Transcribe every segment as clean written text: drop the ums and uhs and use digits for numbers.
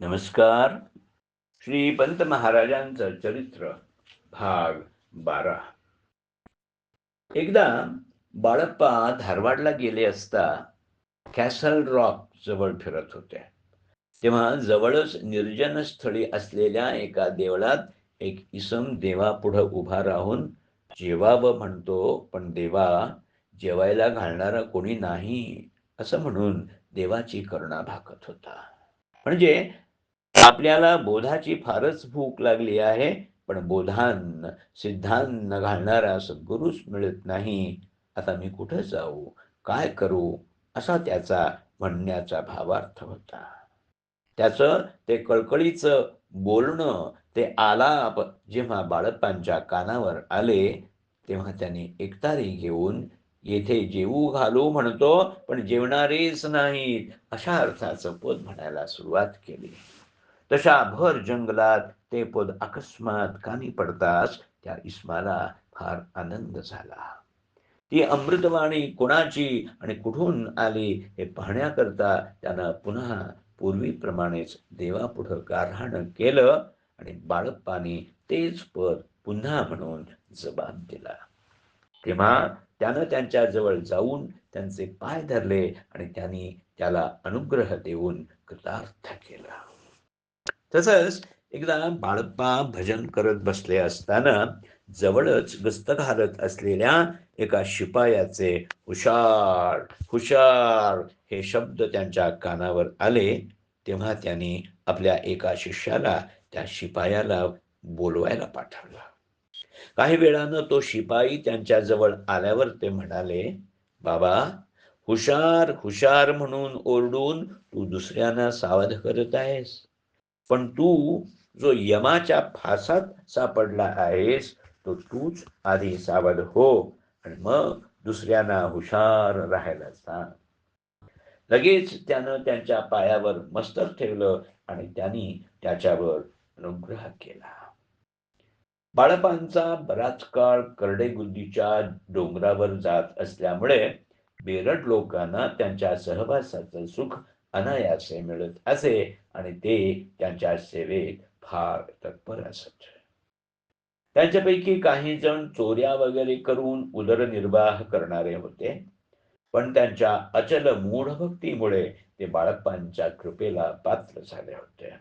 नमस्कार. श्रीपंत महाराजांचं चरित्र भाग 12. एकदा बाळप्पा धारवाडला गेले असता कॅसल रॉक जवळ फिरत होते. तेव्हा जवळच निर्जन स्थळी असलेल्या एका देवळात एक इसम देवापुढं उभा राहून जेवावं म्हणतो, पण देवा, जेवायला घालणारा कोणी नाही, असं म्हणून देवाची करुणा भाकत होता. म्हणजे आपल्याला बोधाची फारच भूक लागली आहे, पण बोधान्न, सिद्धान्न घालणारा सद्गुरूच मिळत नाही. आता मी कुठं जाऊ? काय करू? असा त्याचा म्हणण्याचा भावार्थ होता. त्याचं ते कळकळीचं बोलणं, ते आलाप जेव्हा बाळप्पांच्या कानावर आले, तेव्हा त्यांनी एकतारी घेऊन येथे जेवू घालू म्हणतो, पण जेवणारेच नाहीत, अशा अर्थाचं पद म्हणायला सुरुवात केली. तशा भर जंगलात ते पद अकस्मात कानी पडताच त्या इस्माला फार आनंद झाला. ती अमृतवाणी कोणाची आणि कुठून आली हे पाहण्याकरता त्यानं पुन्हा पूर्वीप्रमाणेच देवापुढं गारहाण केलं आणि बाळप्पानी तेच पद पुन्हा म्हणून जबाब दिला. तेव्हा त्यानं त्यांच्याजवळ जाऊन त्यांचे पाय धरले आणि त्यांनी त्याला अनुग्रह देऊन कृतार्थ केला. तसंच एकदा बाळप्पा भजन करत बसले असताना जवळच गस्त घालत असलेल्या एका शिपायाचे हुशार हुशार हे शब्द त्यांच्या कानावर आले. तेव्हा त्यांनी आपल्या एका शिष्याला त्या शिपायाला बोलवायला पाठवलं. काही वेळानं तो शिपाई त्यांच्याजवळ आल्यावर ते म्हणाले, बाबा, हुशार हुशार म्हणून ओरडून तू दुसऱ्यांना सावध करत आहेस, पण तू जो यमाच्या फासात सापडला आहेस, तो तूच आधी सावध हो आणि मग दुसऱ्यांना हुशार राहायला सांग. लगेच त्यानं त्यांच्या पायावर मस्तक ठेवलं आणि त्यांनी त्याच्यावर अनुग्रह केला. बाळप्पांचा बराच काळ करडेगुंदीच्या डोंगरावर जात असल्यामुळे बेरड लोकांना त्यांच्या सहवासाचं सुख अनायासे मिळत असे आणि ते त्यांच्या सेवेत फार तत्पर असत. त्यांच्यापैकी काही जण चोऱ्या वगैरे करून उदरनिर्वाह करणारे होते, पण त्यांच्या अचल मूढभक्तीमुळे ते बाळप्पांच्या कृपेला पात्र झाले होते.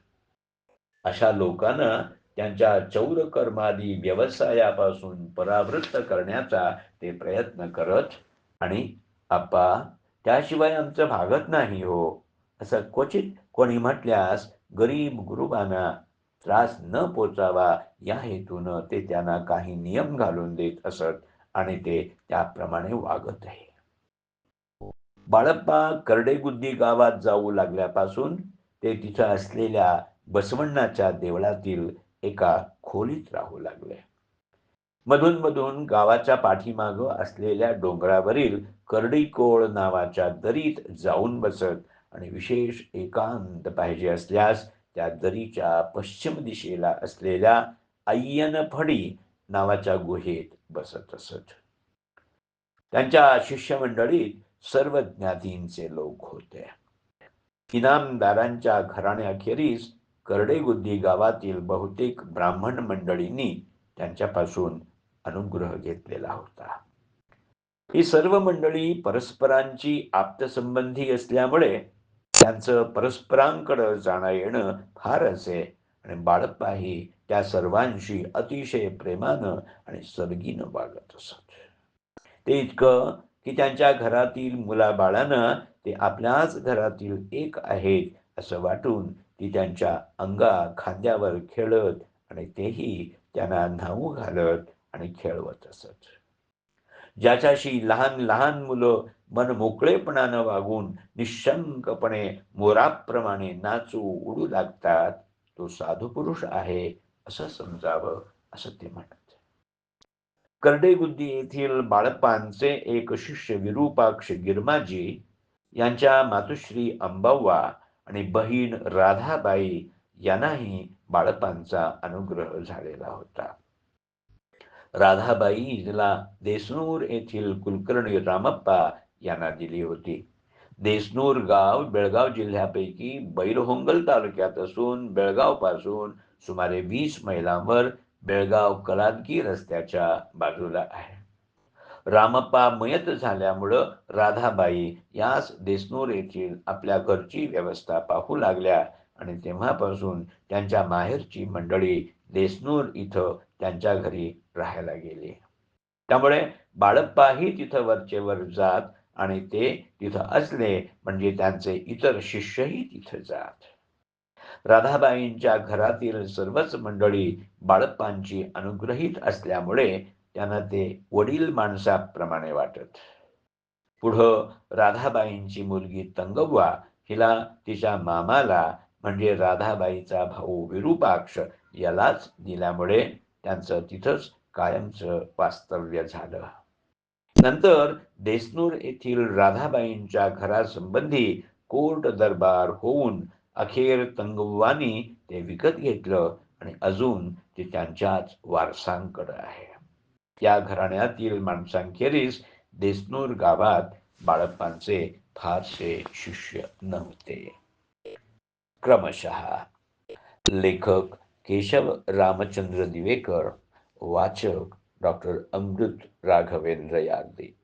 अशा लोकांना त्यांच्या चौरकर्मादी व्यवसायापासून परावृत्त करण्याचा ते प्रयत्न करत आणि "आप्पा, त्याशिवाय आमचं भागत नाही हो", असं क्वचित कोणी म्हटल्यास गरीब गुरुबांना त्रास न पोचावा या हेतूनं ते त्यांना काही नियम घालून देत असत आणि ते त्याप्रमाणे वागतही. बाळप्पा करडेगुद्दी गावात जाऊ लागल्यापासून ते तिथं असलेल्या बसवण्णाच्या देवळातील एका खोलीत राहू लागले. मधून गावाच्या पाठीमागं असलेल्या डोंगरावरील करडीकोळ नावाच्या दरीत जाऊन बसत आणि विशेष एकांत पाहिजे असल्यास त्या दरीच्या पश्चिम दिशेला असलेल्या अय्यनफडी नावाच्या गुहेत बसत असत. त्यांच्या शिष्यमंडळीत सर्व ज्ञातींचे लोक होते. इनामदारांच्या घराण्याखेरीज करडेगुद्दी गावातील बहुतेक ब्राह्मण मंडळींनी त्यांच्यापासून अनुग्रह घेतलेला होता. ही सर्व मंडळी परस्परांची आप्तसंबंधी असल्यामुळे त्यांचं परस्परांकडं जाणं येणं फार असे आणि बाळप्पाही त्या सर्वांशी अतिशय प्रेमानं आणि सलगीनं वागत असत. ते इतकं की त्यांच्या घरातील मुलाबाळांना ते आपल्याच घरातील एक आहेत असं वाटून ती त्यांच्या खांद्यावर खेळत आणि तेही त्यांना न्हाऊ घालत आणि खेळवत असत. ज्याच्याशी लहान लहान मुलं मनमोकळेपणानं वागून निशंकपणे मोराप्रमाणे नाचू उडू लागतात, तो साधुपुरुष आहे असं समजावं, असं ते म्हणत. करडेगुद्दी येथील बाळप्पांचे एक शिष्य विरूपाक्ष गिरमाजी यांच्या मातुश्री अंबाव्वा आणि बहीण राधाबाई यांनाही बाळप्पांचा अनुग्रह झालेला होता. राधाबाई हिला देसनूर येथील कुलकर्णी रामप्पा यांना दिली होती. देसनूर गाव बेळगाव जिल्ह्यापैकी बैलहोंगल तालुक्यात असून बेळगावपासून सुमारे 20 मैलांवर बेळगाव कलादगी रस्त्याच्या बाजूला आहे. रामप्पा मयत झाल्यामुळं राधाबाई याच देसनूर येथील आपल्या घरची व्यवस्था पाहू लागल्या आणि तेव्हापासून त्यांच्या माहेरची मंडळी देसनूर इथं त्यांच्या घरी राहायला गेली. त्यामुळे बाळप्पाही तिथं वरचेवर जात आणि ते तिथं असले म्हणजे त्यांचे इतर शिष्यही तिथं जात. राधाबाईंच्या घरातील सर्वच मंडळी बाळप्पांची अनुग्रहित असल्यामुळे त्यांना ते वडील माणसाप्रमाणे वाटत. पुढं राधाबाईंची मुलगी तंगव्वा हिला तिच्या मामाला म्हणजे राधाबाईचा भाऊ विरूपाक्ष यालाच दिल्यामुळे त्यांचं तिथंच कायमचं वास्तव्य झालं. नंतर देसनूर येथील राधाबाईंच्या घरासंबंधी कोर्ट दरबार होऊन अखेर तंगव्वानी ते विकत घेतलं आणि अजून ते त्यांच्याच वारसांकडं आहे. या घराण्यातील माणसांखेरीज देसनूर गावात बाळप्पांचे फारसे शिष्य नव्हते. क्रमशः लेखक केशव रामचंद्र दिवेकर, वाचक डॉक्टर अमृत राघवेंद्र यार्दे.